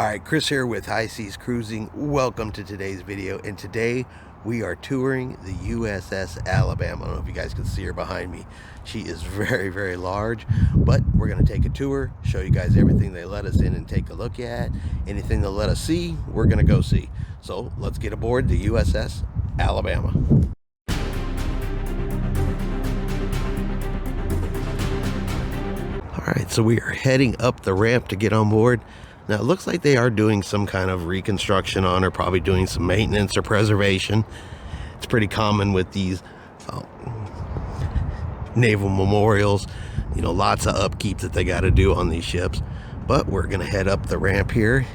Alright, Chris here with High Seas Cruising. Welcome to today's video, and today we are touring the USS Alabama. I don't know if you guys can see her behind me. She is very large, but we're going to take a tour, show you guys everything they let us in and take a look at. Anything they'll let us see, we're going to go see. So let's get aboard the USS Alabama. Alright, so we are heading up the ramp to get on board. Now, it looks like they are doing some kind of reconstruction on her, probably doing some maintenance or preservation. It's pretty common with these naval memorials. You know, lots of upkeep that they got to do on these ships. But we're going to head up the ramp here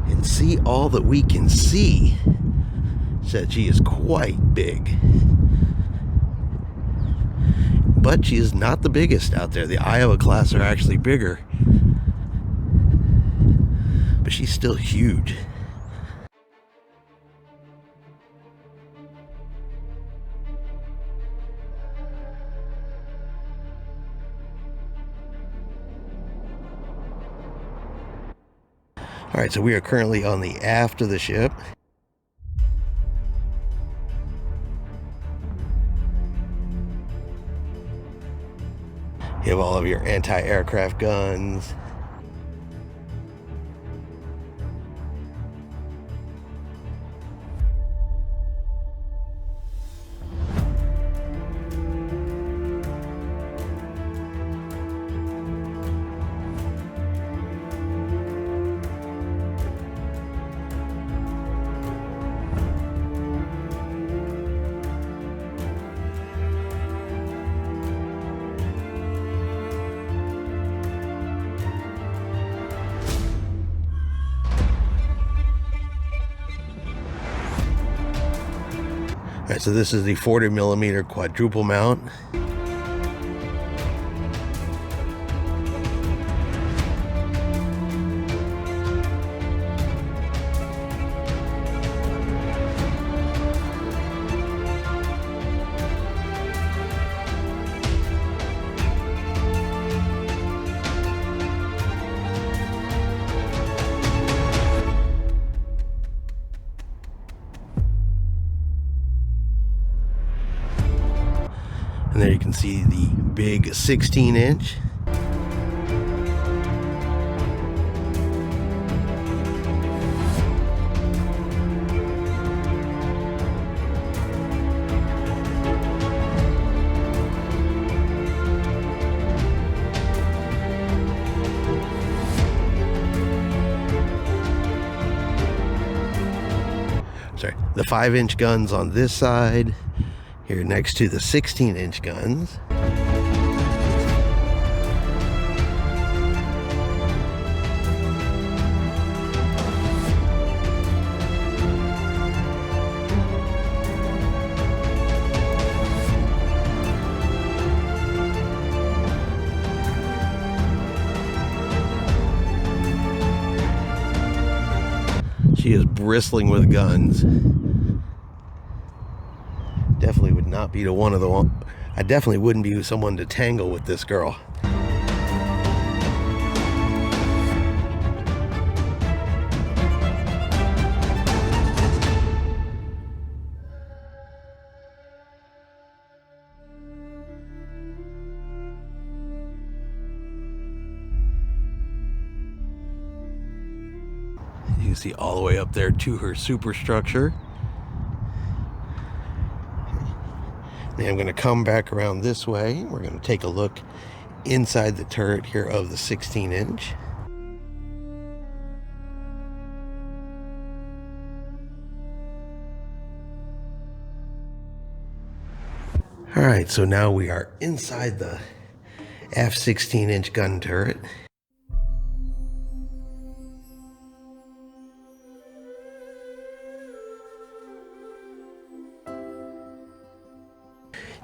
and see all that we can see. Said she is quite big. But she is not the biggest out there. The Iowa class are actually bigger. But she's still huge. Alright, so we are currently on the aft of the ship. You have all of your anti-aircraft guns. Alright, so this is the 40mm quadruple mount. And there you can see the big 16-inch. Sorry, the 5-inch guns on this side. Here next to the 16-inch guns. She is bristling with guns. Definitely would not be I definitely wouldn't be someone to tangle with this girl. You can see all the way up there to her superstructure. And I'm going to come back around this way. We're going to take a look inside the turret here of the 16-inch. All right, so now we are inside the aft 16-inch gun turret.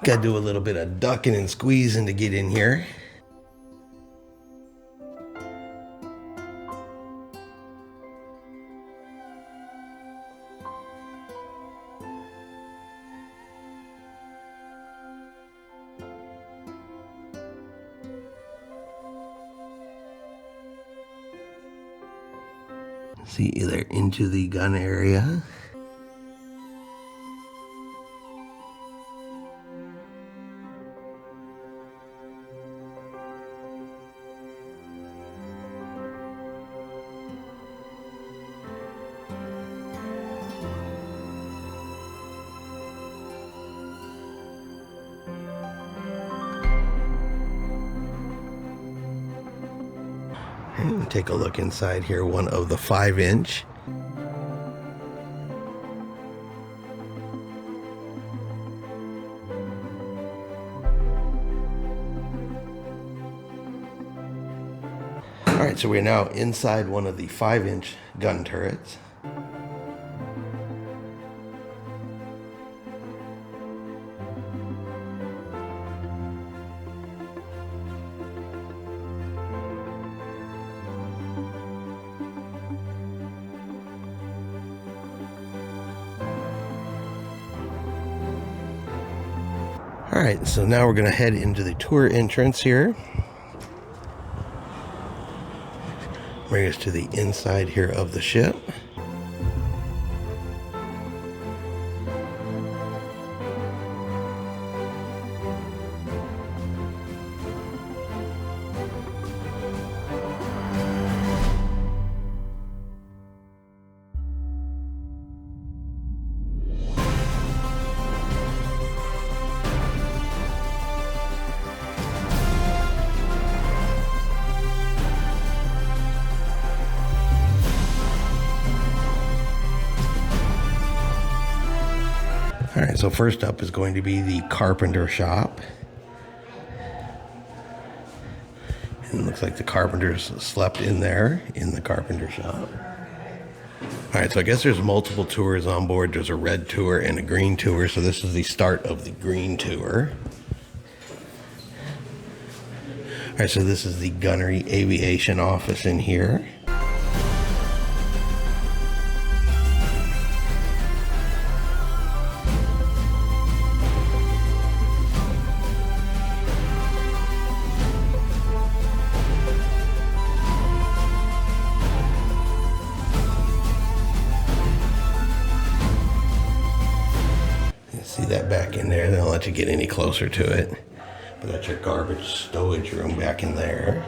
Got to do a little bit of ducking and squeezing to get in here. See, they're into the gun area. And take a look inside here, one of the 5-inch. Alright, so we're now inside one of the 5-inch gun turrets. Alright, so now we're going to head into the tour entrance here. Bring us to the inside here of the ship. Alright, so first up is going to be the carpenter shop. And it looks like the carpenters slept in there, in the carpenter shop. Alright, so I guess there's multiple tours on board. There's a red tour and a green tour, so this is the start of the green tour. Alright, so this is the gunnery aviation office in here. See that back in there, they don't let you get any closer to it. But that's your garbage stowage room back in there.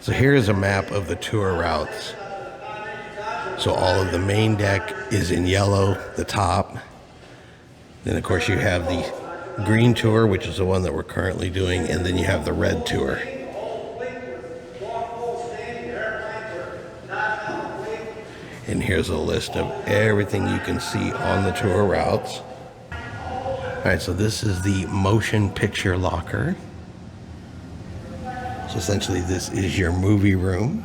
So here is a map of the tour routes. So all of the main deck is in yellow, the top. Then of course you have the green tour, which is the one that we're currently doing, and then you have the red tour. And here's a list of everything you can see on the tour routes. Alright, so this is the motion picture locker. So essentially this is your movie room.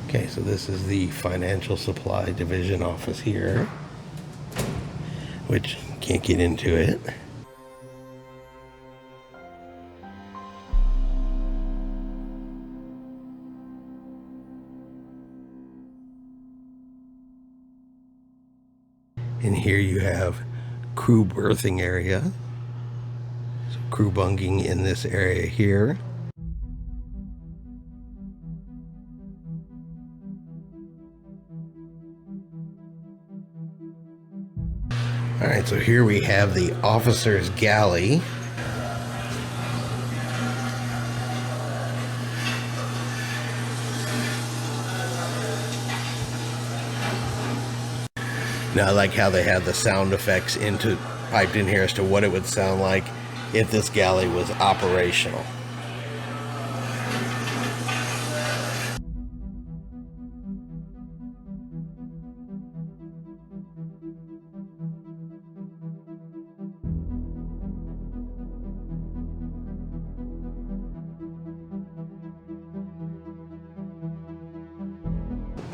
Okay, so this is the financial supply division office here, which can't get into it. And here you have crew berthing area. So crew bunking in this area here. All right, so here we have the officer's galley. Now I like how they have the sound effects piped in here as to what it would sound like if this galley was operational.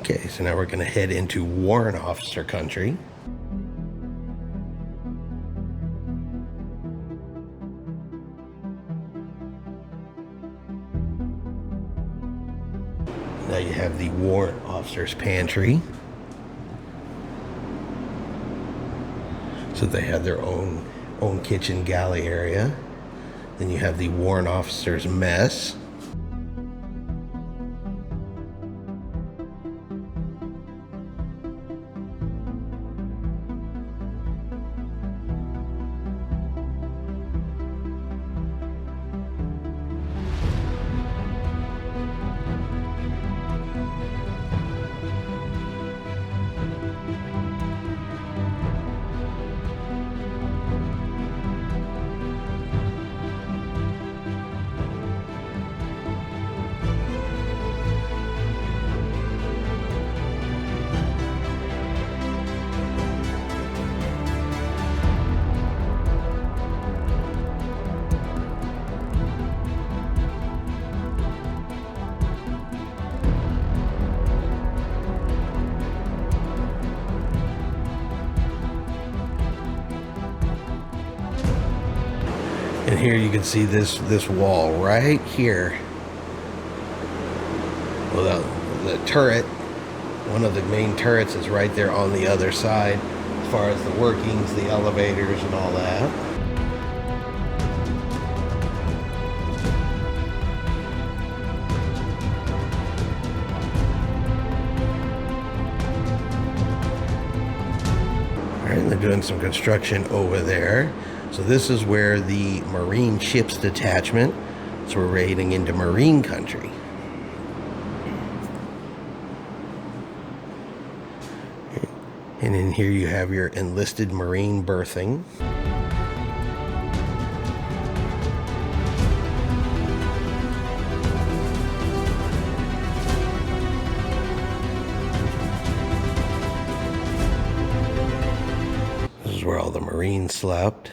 Okay, so now we're going to head into warrant officer country. Now you have the warrant officer's pantry. So they have their own kitchen galley area. Then you have the warrant officer's mess. And here you can see this wall right here. Well, the turret, one of the main turrets is right there on the other side, as far as the workings, the elevators and all that. All right, they're doing some construction over there. So this is where the Marine Ships Detachment, so we're raiding into Marine country. And in here you have your enlisted Marine berthing. This is where all the Marines slept.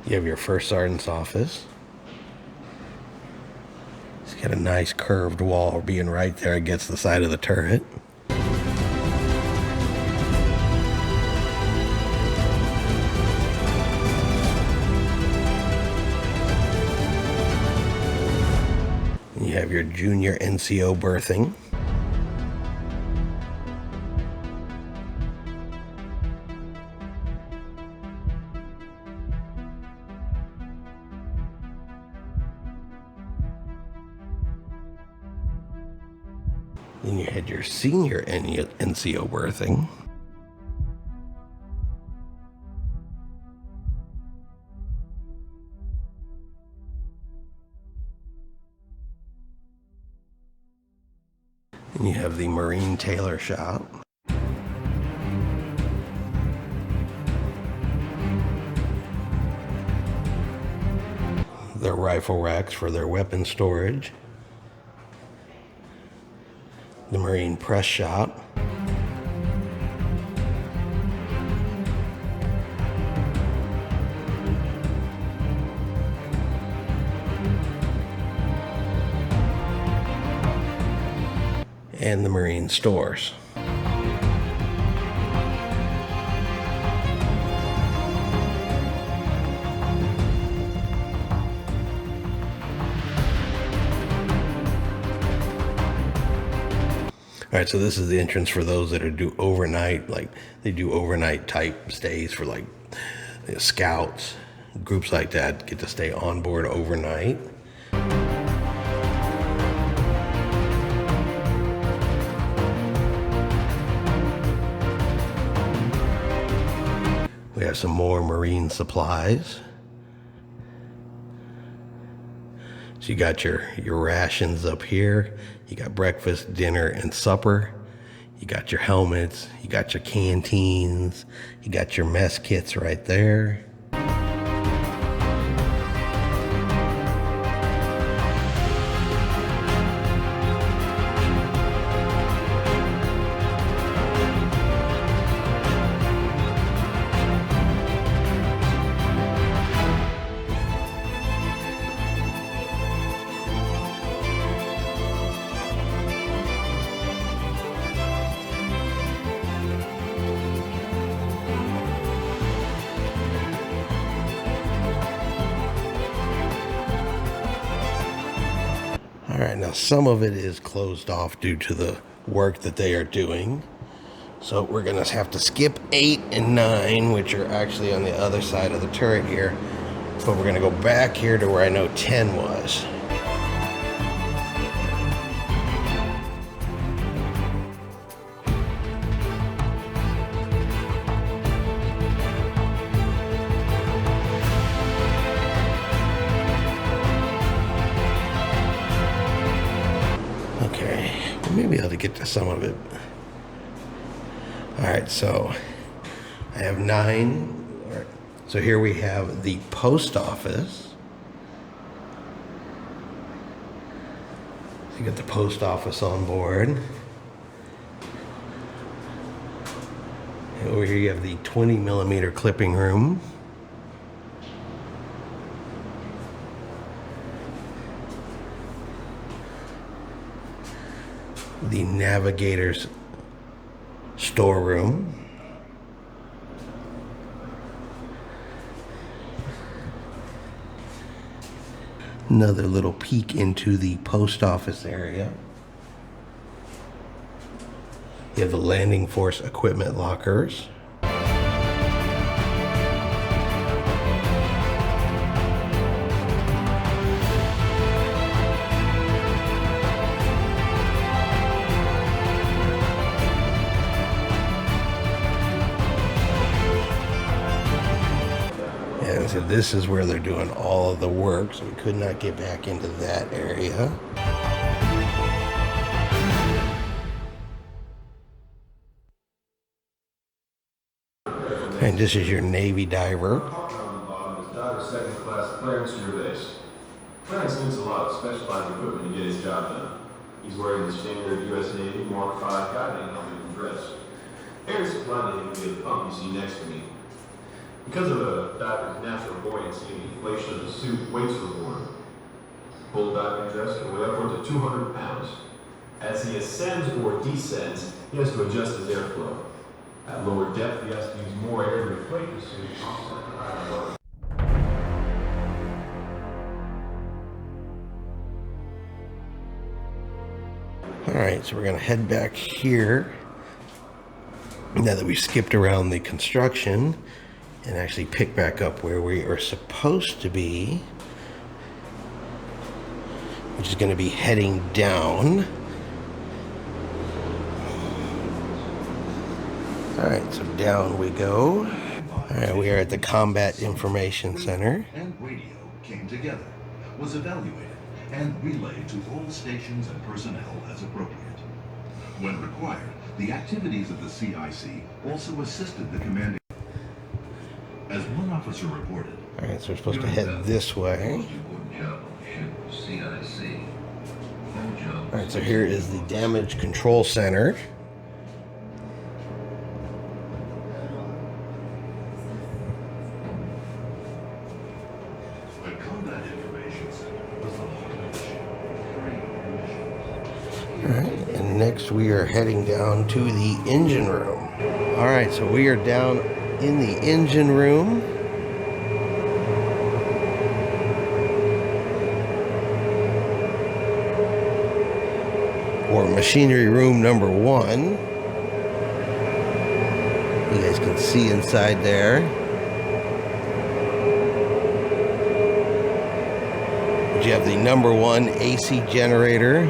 You have your first sergeant's office. It's got a nice curved wall being right there against the side of the turret. And you have your junior NCO berthing. Then you had your senior NCO berthing. And you have the Marine tailor shop. Their rifle racks for their weapon storage. The Marine press shop. And the Marine stores. All right, so this is the entrance for those that are do overnight, like they do overnight type stays for like scouts, groups like that get to stay on board overnight. We have some more Marine supplies. So you got your rations up here. You got breakfast, dinner, and supper. You got your helmets. You got your canteens. You got your mess kits right there. All right, now some of it is closed off due to the work that they are doing. So we're gonna have to skip 8 and 9, which are actually on the other side of the turret here. But we're gonna go back here to where I know 10 was. Okay, we may be able to get to some of it. All right, so I have 9. All right, so here we have the post office. So you got the post office on board. And over here you have the 20mm clipping room. The navigator's storeroom. Another little peek into the post office area. You have the landing force equipment lockers. And so this is where they're doing all of the work, so we could not get back into that area. And this is your Navy diver. Second class Clarence Gervais. Clarence needs a lot of specialized equipment to get his job done. He's wearing the standard U.S. Navy Mark V diving helmet and dress. Air supplied to him via the pump you see next to me. Because of a diver's natural buoyancy and the inflation of the suit, weights were born. Full diving dress can weigh upward to 200 pounds. As he ascends or descends, he has to adjust his airflow. At lower depth, he has to use more air to inflate the suit to offset the higher load. All right, so we're gonna head back here now that we skipped around the construction and actually pick back up where we are supposed to be, which is gonna be heading down. All right, so down we go. All right, we are at the Combat Information Center. And radio came together, was evaluated, and relayed to all stations and personnel as appropriate. When required, the activities of the CIC also assisted the commanding. As one officer reported, All right, so we're supposed to head this way. All right, so here is the Damage Control Center. the Combat Information Center was the heart of the ship. All right, and next we are heading down to the engine room. All right, so we are down in the engine room. Or machinery room number 1. You guys can see inside there. You have the number 1 AC generator.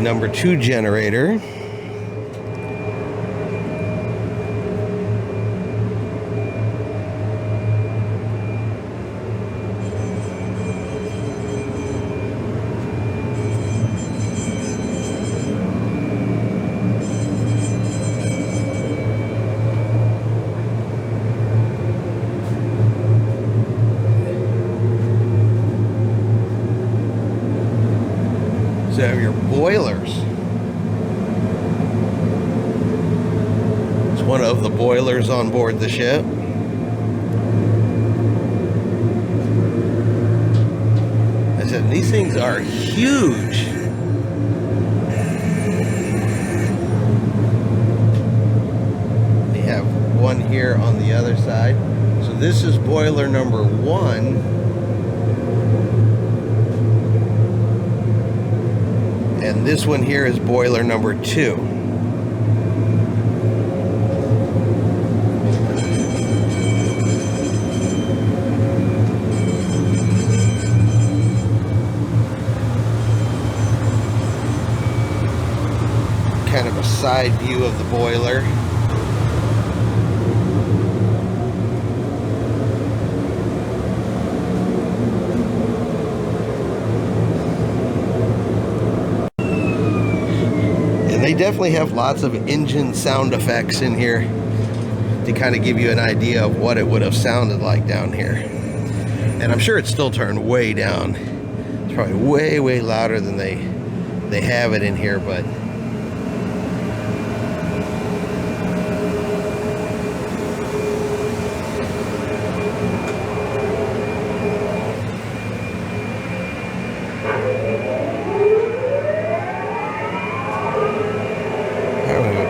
number 2 generator. So you have your boilers. It's one of the boilers on board the ship. I said, these things are huge. They have one here on the other side. So this is boiler number 1. And this one here is boiler number 2. Kind of a side view of the boiler. They definitely have lots of engine sound effects in here to kind of give you an idea of what it would have sounded like down here. And I'm sure it's still turned way down. It's probably way, way louder than they have it in here, but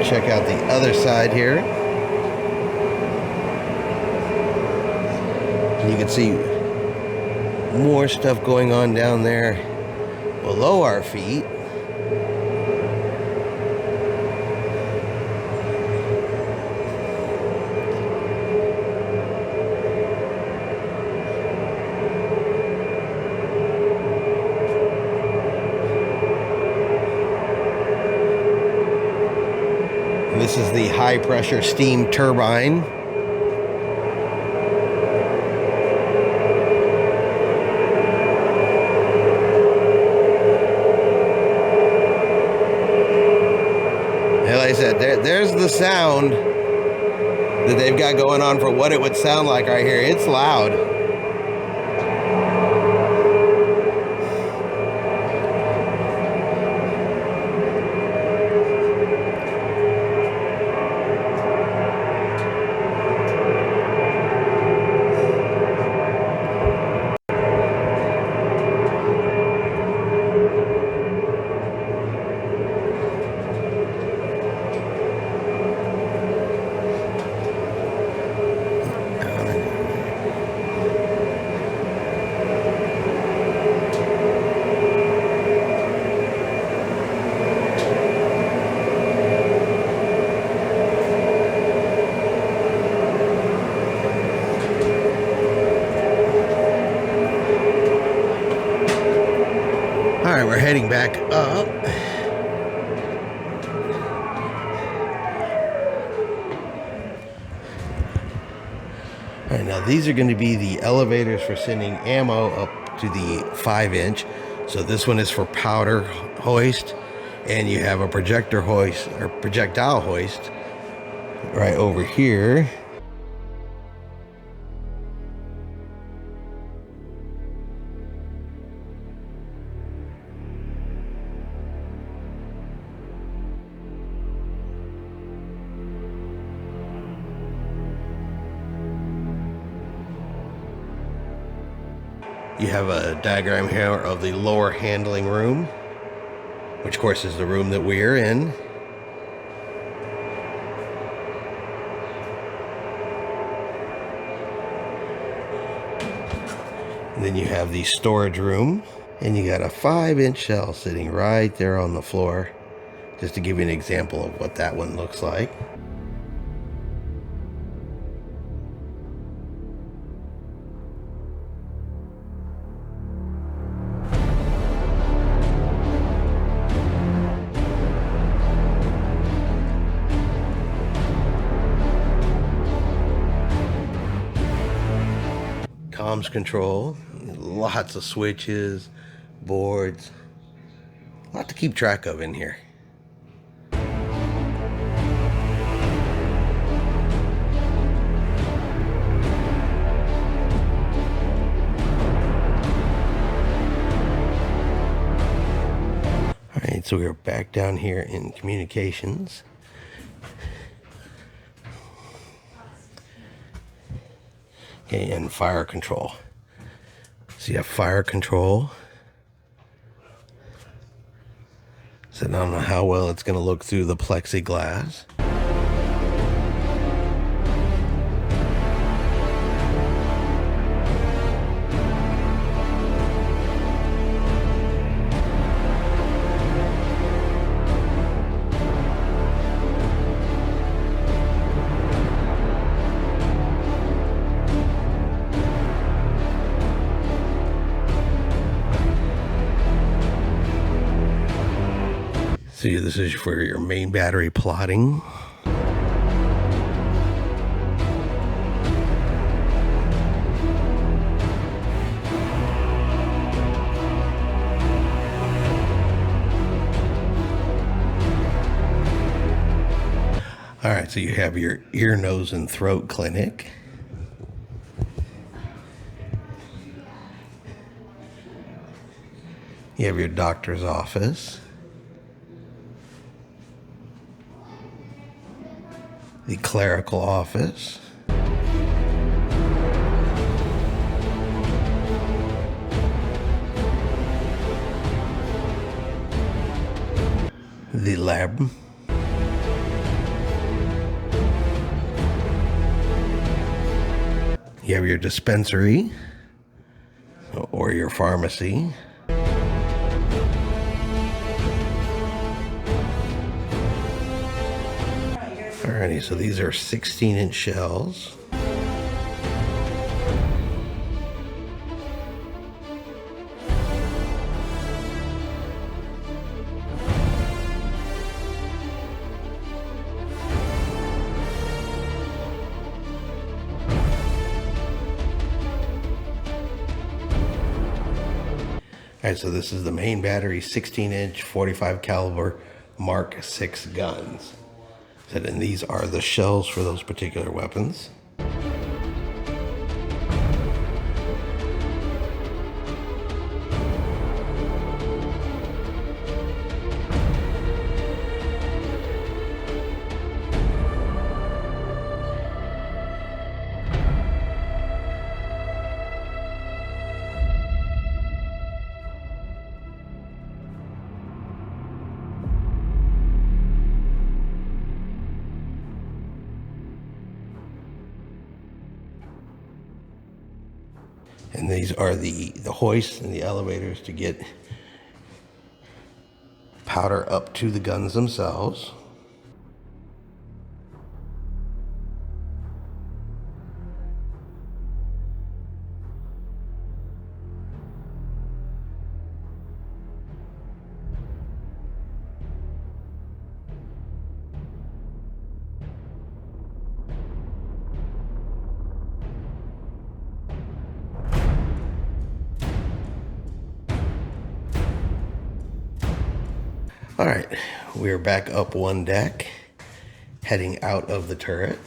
check out the other side here. You can see more stuff going on down there below our feet. This is the high pressure steam turbine. And like I said, there's the sound that they've got going on for what it would sound like right here. It's loud. All right, we're heading back up. All right, now these are going to be the elevators for sending ammo up to the 5-inch. So this one is for powder hoist, and you have a projector hoist or projectile hoist right over here. You have a diagram here of the lower handling room, which of course is the room that we're in. And then you have the storage room, and you got a 5-inch shell sitting right there on the floor, just to give you an example of what that one looks like. comms control, lots of switches, boards, a lot to keep track of in here. Alright, so we're back down here in communications. Okay, and fire control. So you have fire control. So I don't know how well it's going to look through the plexiglass. So this is for your main battery plotting. All right, so you have your ear, nose, and throat clinic. You have your doctor's office. The clerical office. The lab. You have your dispensary or your pharmacy. Alrighty, so these are 16-inch shells. Alright, so this is the main battery, 16-inch, 45 caliber Mark 6 guns. And these are the shells for those particular weapons. And these are the hoists and the elevators to get powder up to the guns themselves. All right, we're back up one deck, heading out of the turret.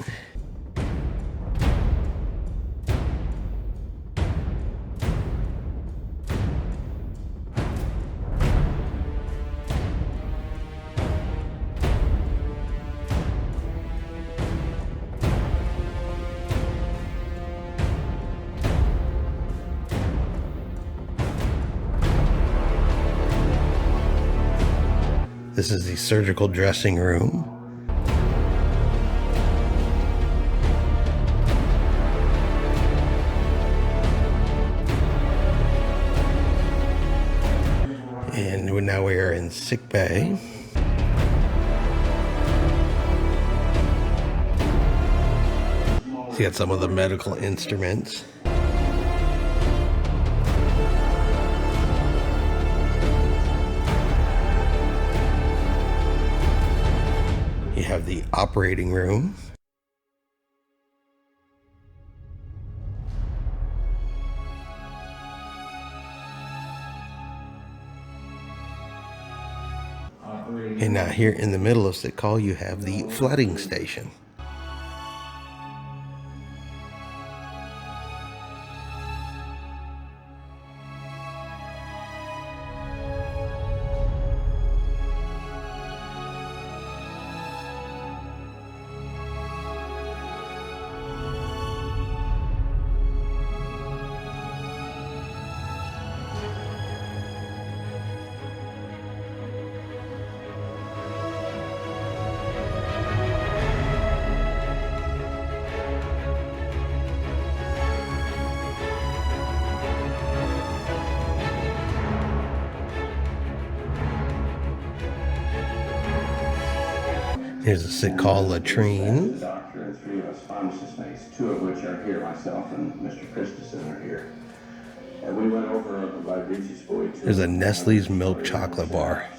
This is the surgical dressing room. And now we are in sick bay. So you got some of the medical instruments. You have the operating room. And now here in the middle of Sick Call, you have the flooding station. Here's a Sick Call latrine. The doctor and 3 of us pharmacist mates, 2 of which are here, myself and Mr. Christensen are here. And we went over by Reese's Boy. There's a Nestle's milk chocolate bar.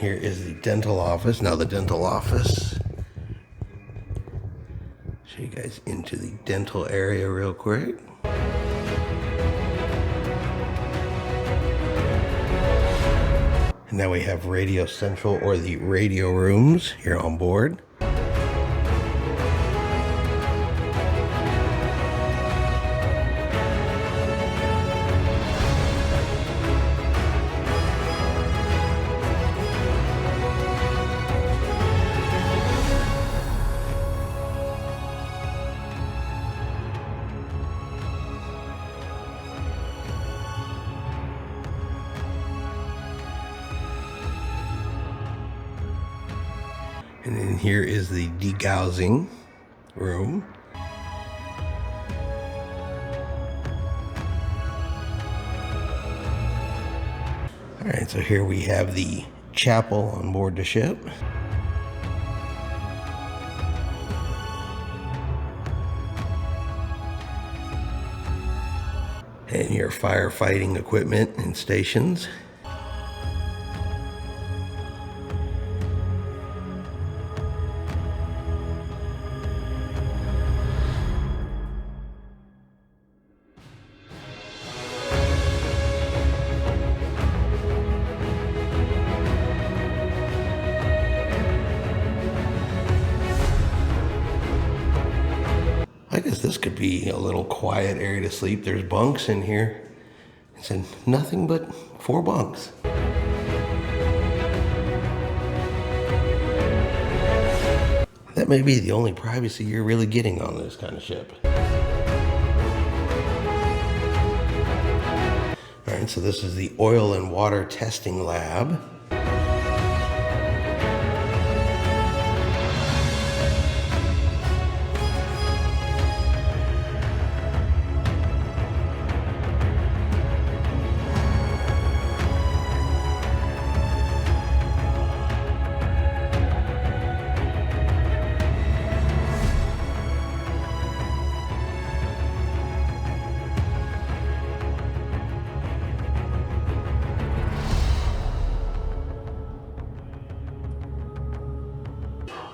Here is the dental office. Now the dental office. Show you guys into the dental area real quick. And now we have Radio Central, or the radio rooms, here on board. And then here is the degaussing room. All right, so here we have the chapel on board the ship. And your firefighting equipment and stations. I guess this could be a little quiet area to sleep. There's bunks in here. It said nothing but 4 bunks. That may be the only privacy you're really getting on this kind of ship. All right, so this is the oil and water testing lab.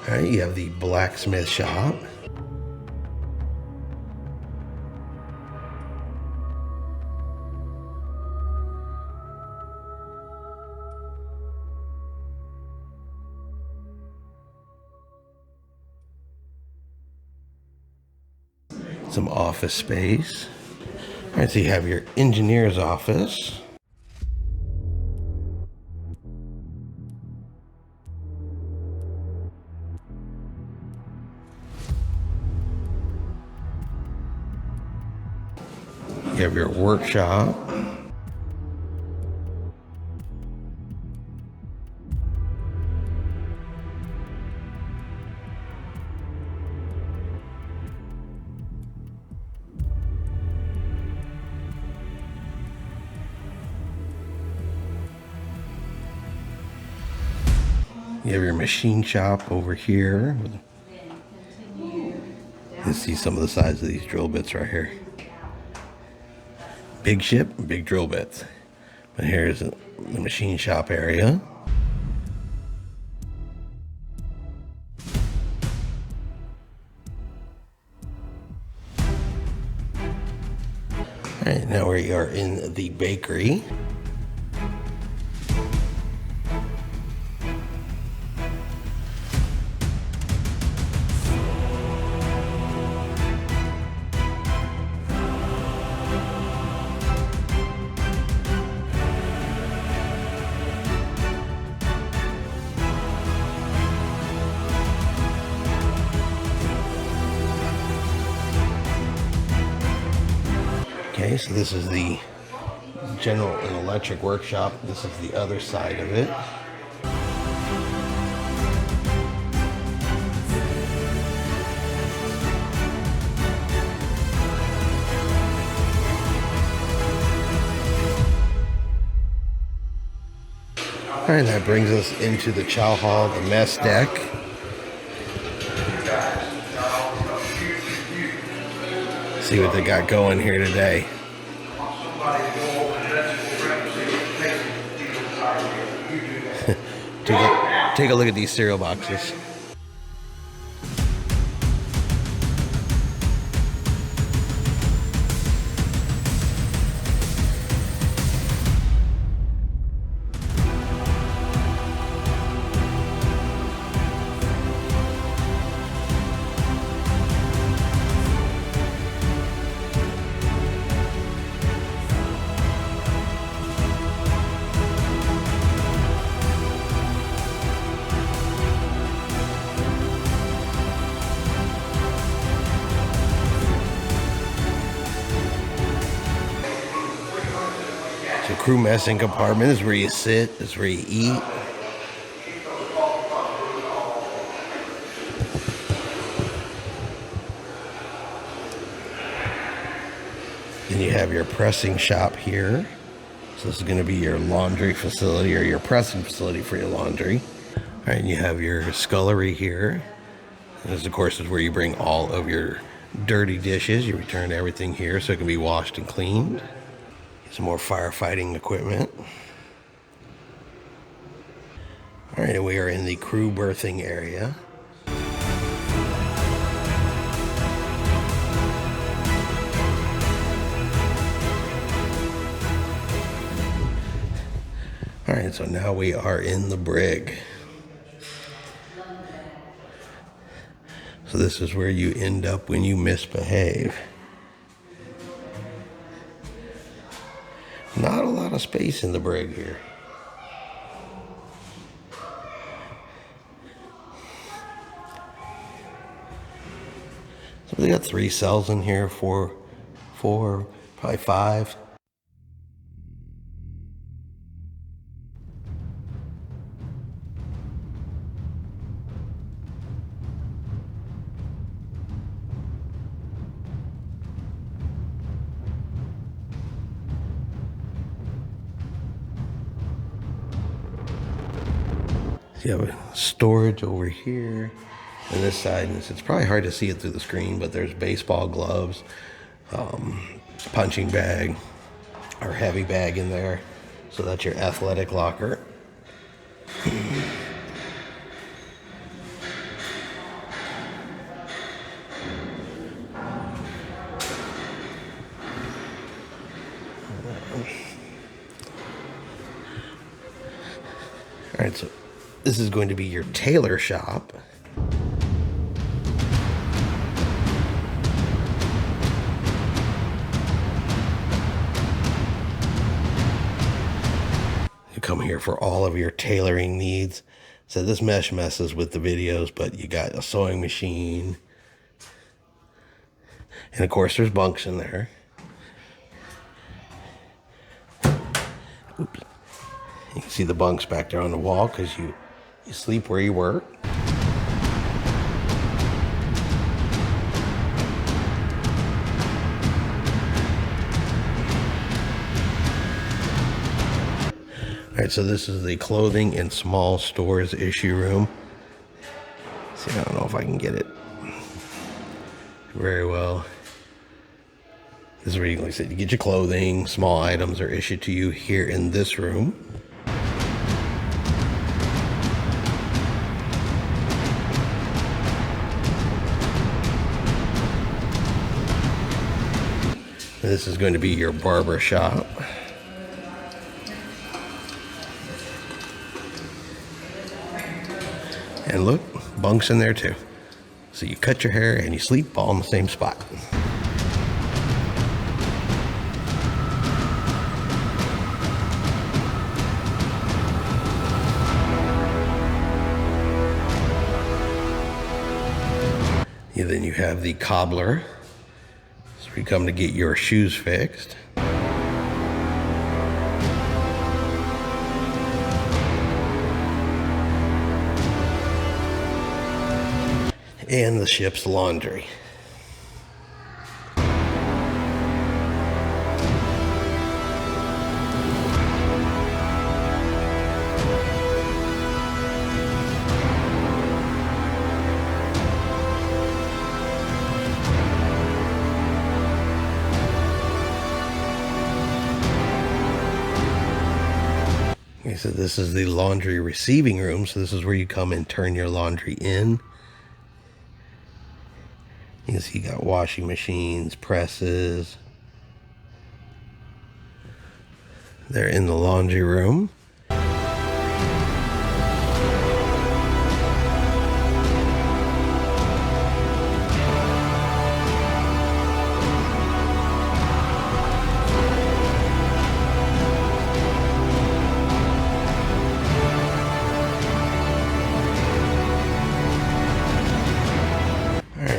All right, you have the blacksmith shop. Some office space. All right, so you have your engineer's office. You have your workshop. You have your machine shop over here. You can see some of the size of these drill bits right here. Big ship, big drill bits. But here's the machine shop area. All right, now we are in the bakery. Okay, so this is the general and electric workshop. This is the other side of it. All right, that brings us into the chow hall, the mess deck. See what they got going here today. Take a look at these cereal boxes. The crew messing compartment is where you sit, is where you eat. Then you have your pressing shop here. So this is going to be your laundry facility or your pressing facility for your laundry. All right, and you have your scullery here. And this, of course, is where you bring all of your dirty dishes. You return everything here so it can be washed and cleaned. Some more firefighting equipment. All right, and we are in the crew berthing area. All right, so now we are in the brig. So this is where you end up when you misbehave. Not a lot of space in the brig here. So we got 3 cells in here, four, probably 5. You have a storage over here on this side, and it's probably hard to see it through the screen, but there's baseball gloves, punching bag, or heavy bag in there. So that's your athletic locker. All right, so this is going to be your tailor shop. You come here for all of your tailoring needs. So this mesh messes with the videos, but you got a sewing machine. And of course there's bunks in there. Oops. You can see the bunks back there on the wall because you sleep where you work. All Alright, so this is the clothing and small stores issue room. See, I don't know if I can get it very well. This is where you, like I said, you get your clothing, small items are issued to you here in this room. This is going to be your barber shop. And look, bunks in there too. So you cut your hair and you sleep all in the same spot. And then you have the cobbler. So you come to get your shoes fixed. And the ship's laundry. Okay, so this is the laundry receiving room. So this is where you come and turn your laundry in. You can see you got washing machines, presses. They're in the laundry room.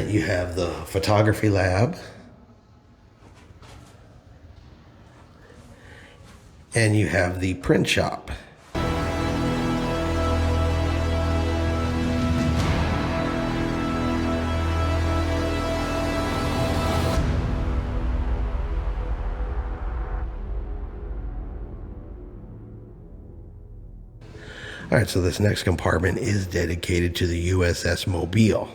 You have the photography lab. And you have the print shop. All right, so this next compartment is dedicated to the USS Mobile.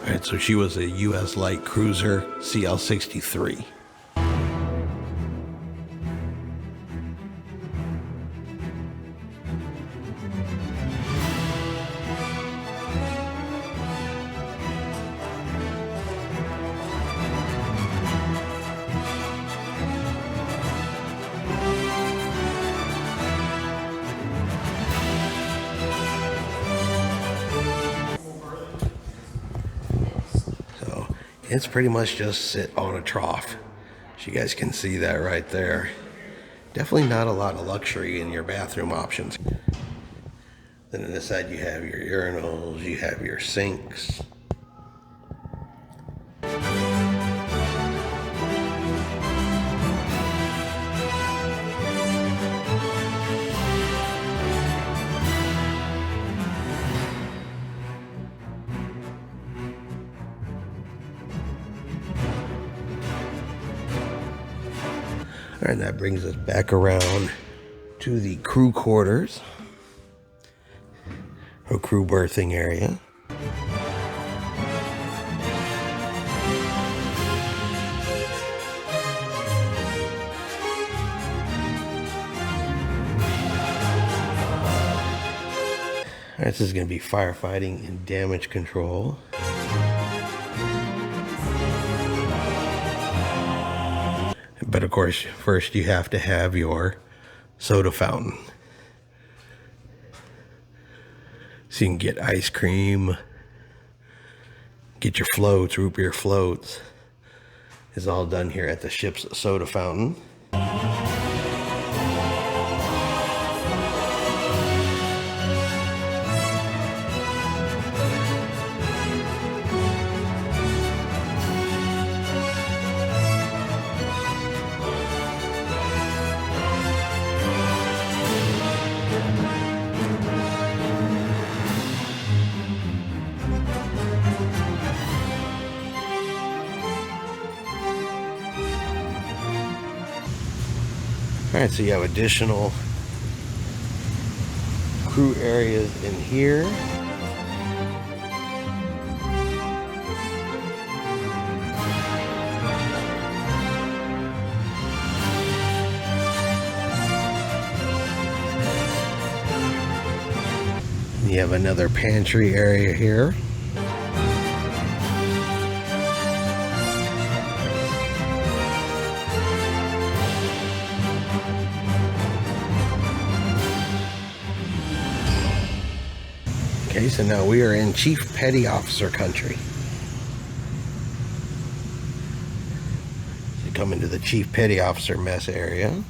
All right, so she was a U.S. light cruiser CL-63. It's pretty much just sit on a trough. So you guys can see that right there. Definitely not a lot of luxury in your bathroom options. Then on this side you have your urinals, you have your sinks. All right, that brings us back around to the crew quarters, or crew berthing area. All right, this is going to be firefighting and damage control. But of course, first you have to have your soda fountain. So you can get ice cream, Get your floats, root beer floats. Is all done here at the ship's soda fountain. Alright, so you have additional crew areas in here. You have another pantry area here. Okay, so now we are in Chief Petty Officer country. You come into the Chief Petty Officer mess area.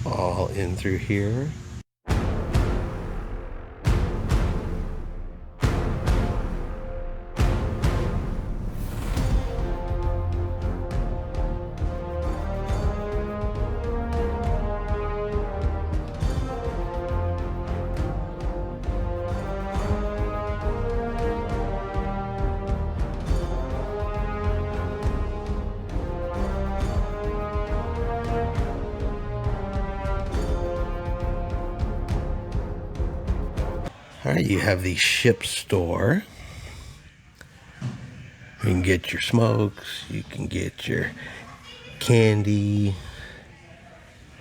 All in through here. All right, you have the ship store. You can get your smokes, you can get your candy,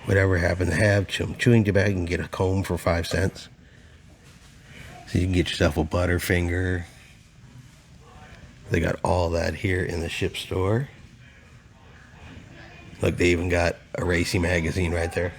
whatever you happen to have. Chewing tobacco, you can get a comb for 5 cents. So you can get yourself a Butterfinger. They got all that here in the ship store. Look, they even got a racing magazine right there.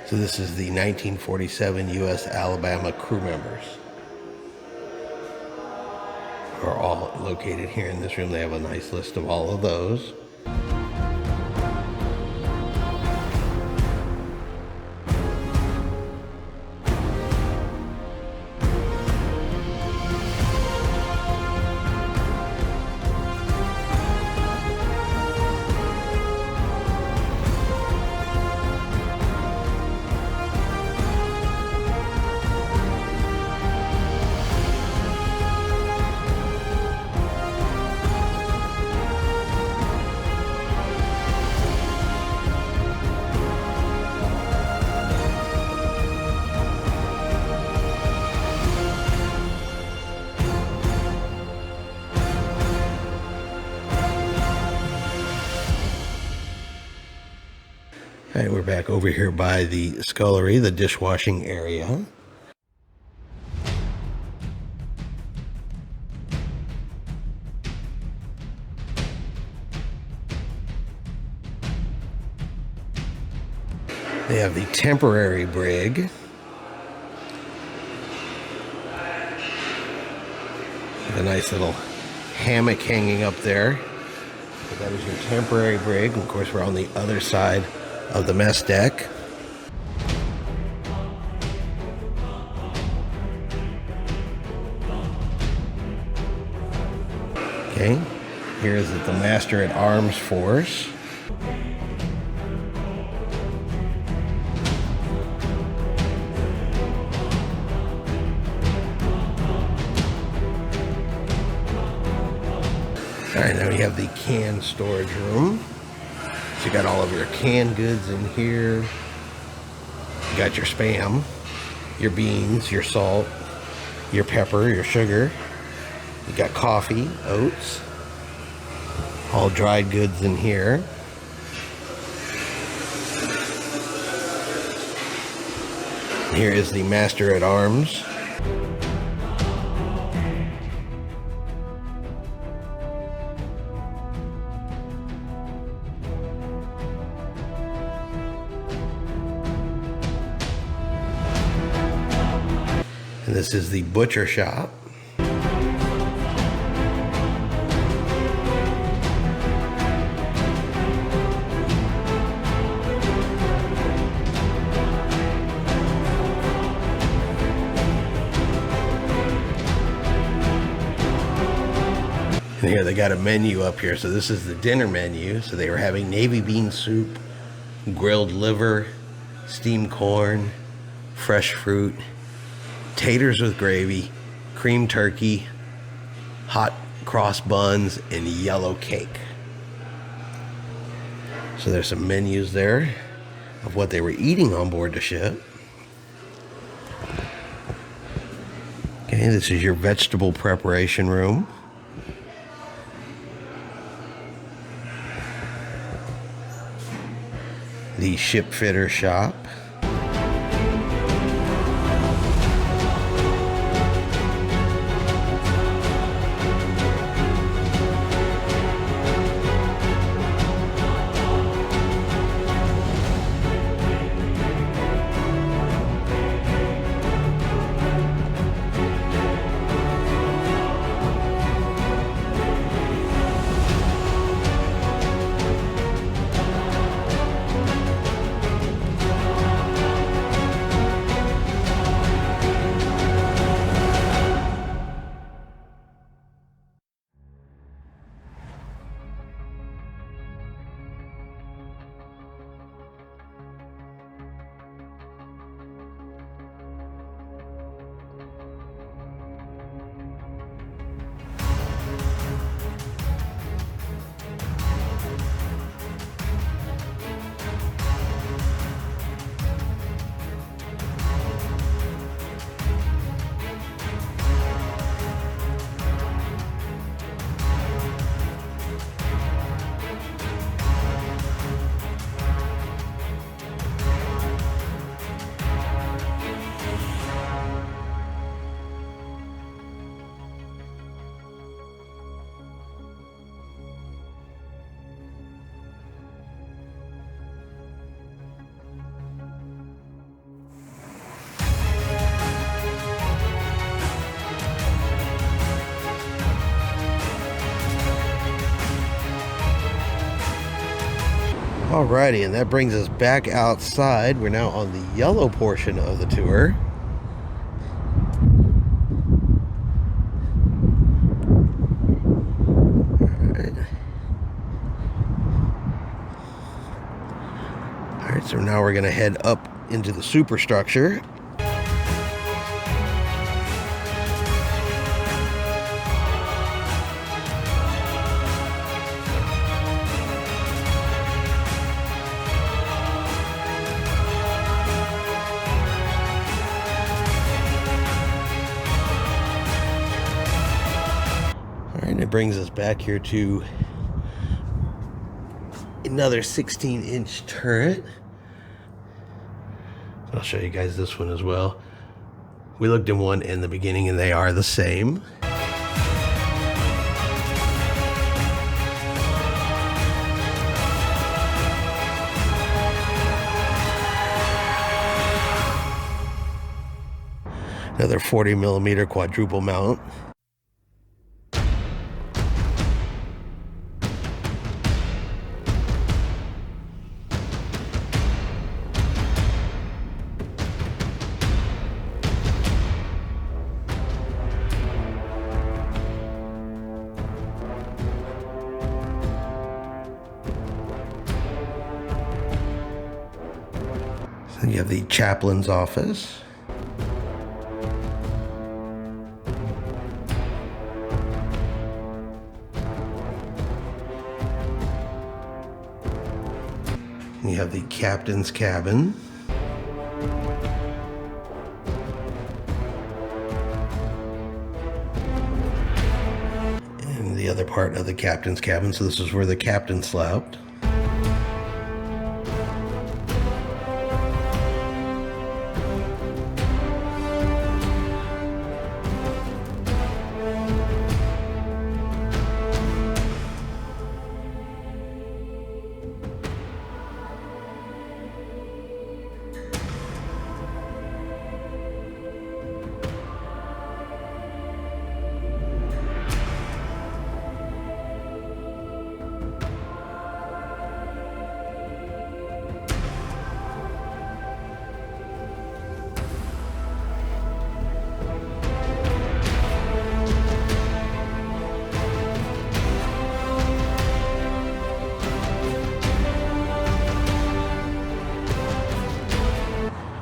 So this is the 1947 U.S. Alabama crew members. Are all located here in this room. They have a nice list of all of those. All right, we're back over here by the scullery, the dishwashing area. They have the temporary brig. With a nice little hammock hanging up there. So that is your temporary brig. Of course, we're on the other side of the mess deck. Okay, here is the Master at Arms Force. All right, now we have the can storage room. So you got all of your canned goods in here. You got your Spam, your beans, your salt, your pepper, your sugar. You got coffee, oats, all dried goods in here. Here is the Master at Arms. And this is the butcher shop. And here they got a menu up here. So this is the dinner menu. So they were having navy bean soup, grilled liver, steamed corn, fresh fruit, taters with gravy, cream turkey, hot cross buns, and yellow cake. So there's some menus there of what they were eating on board the ship. Okay, this is your vegetable preparation room. The ship fitter shop. Alrighty, and that brings us back outside. We're now on the yellow portion of the tour. Alright, so now we're going to head up into the superstructure. And it brings us back here to another 16-inch turret. I'll show you guys this one as well. We looked in one in the beginning and they are the same. Another 40mm quadruple mount. So you have the chaplain's office. You have the captain's cabin. the other part of the captain's cabin. So this is where the captain slept.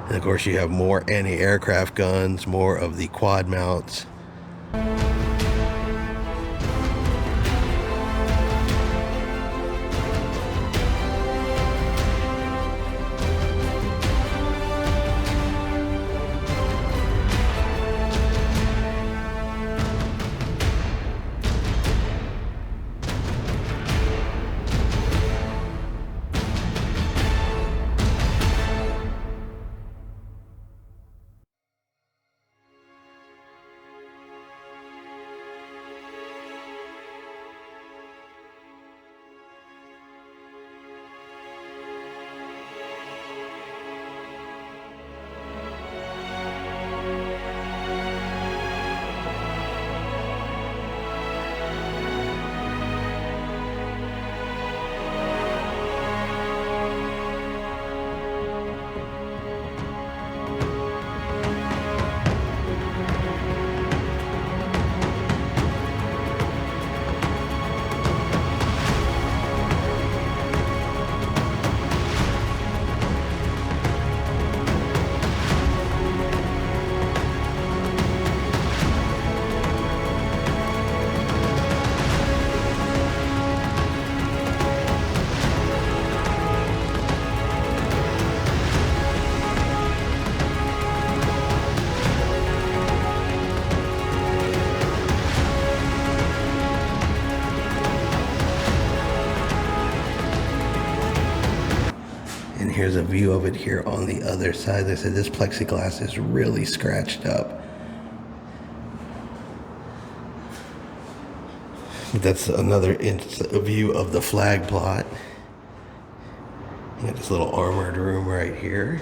And of course you have more anti-aircraft guns, more of the quad mounts. And here's a view of it here on the other side. They said this plexiglass is really scratched up. That's another view of the flag plot. You got this little armored room right here.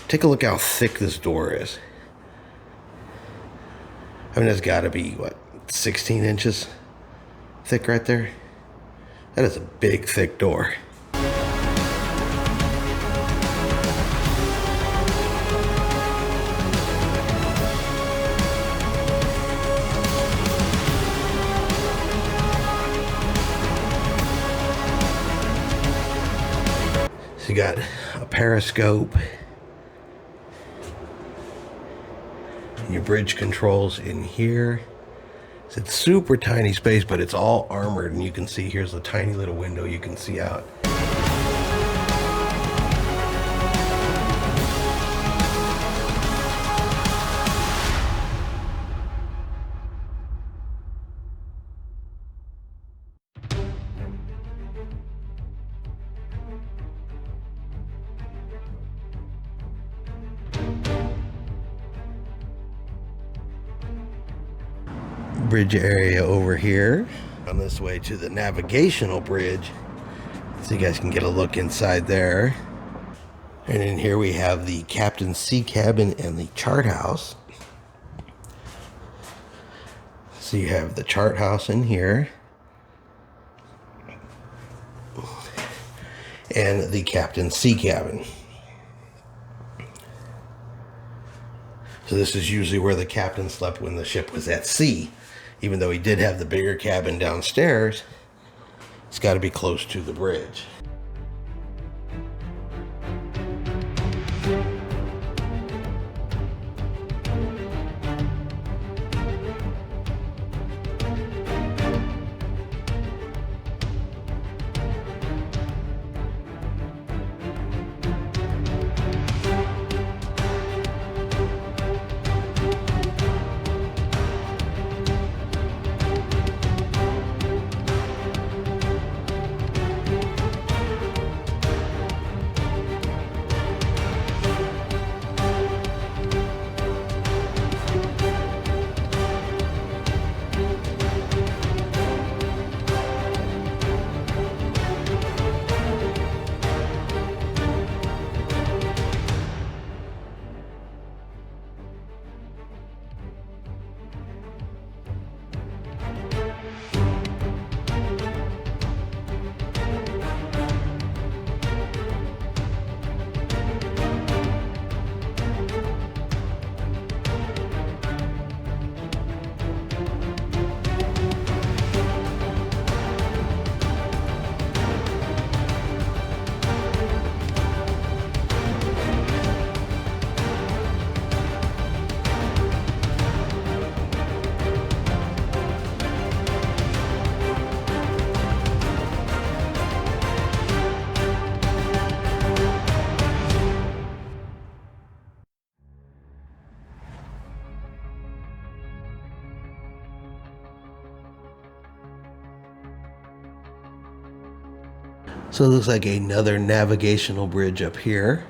Take a look how thick this door is. I mean, it's got to be, what, 16 inches thick right there? That is a big, thick door. So you got a periscope. Your bridge controls in here. It's super tiny space, but it's all armored, and you can see here's a tiny little window you can see out. Bridge area over here. On this way to the navigational bridge, so you guys can get a look inside there. And in here we have the captain's sea cabin and the chart house. So you have the chart house in here. and the captain's sea cabin. So this is usually where the captain slept when the ship was at sea. Even though he did have the bigger cabin downstairs, it's got to be close to the bridge. So it looks like another navigational bridge up here.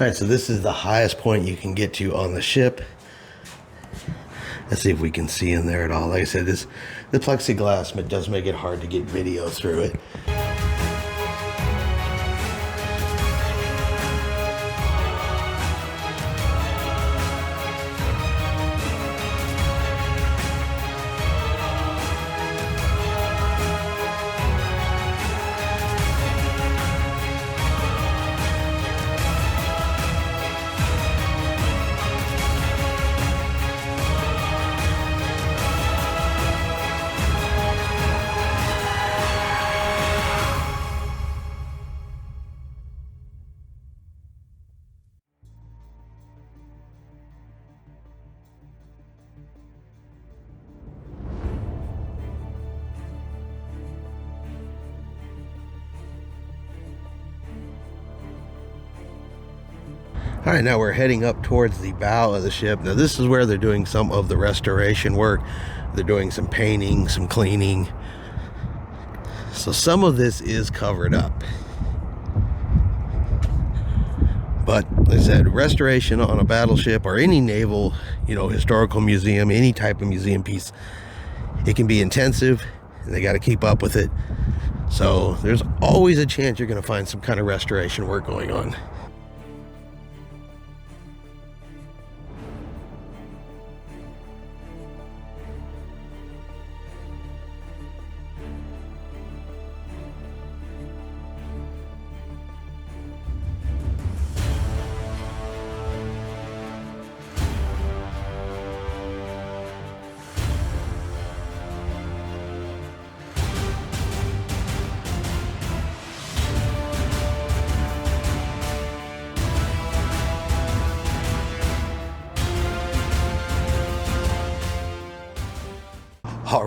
All right, so this is the highest point you can get to on the ship. Let's see if we can see in there at all. Like I said, the plexiglass does make it hard to get video through it. All right, now we're heading up towards the bow of the ship. Now this is where they're doing some of the restoration work. They're doing some painting, some cleaning. So some of this is covered up. But like I said, restoration on a battleship or any naval, historical museum, any type of museum piece, it can be intensive and they got to keep up with it. So there's always a chance you're going to find some kind of restoration work going on.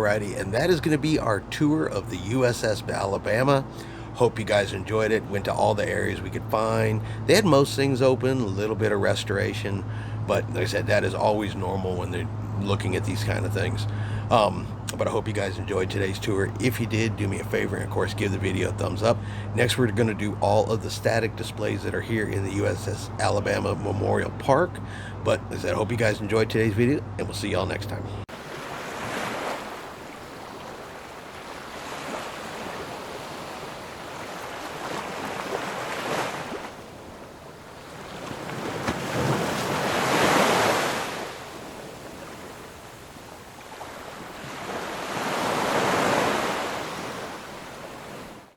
Alrighty, and that is going to be our tour of the USS Alabama. Hope you guys enjoyed it. Went to all the areas we could find. They had most things open, a little bit of restoration, but like I said, that is always normal when they're looking at these kind of things. But I hope you guys enjoyed today's tour. If you did, do me a favor and of course give the video a thumbs up. Next, we're going to do all of the static displays that are here in the USS Alabama Memorial Park. But as I said, I hope you guys enjoyed today's video, and we'll see y'all next time.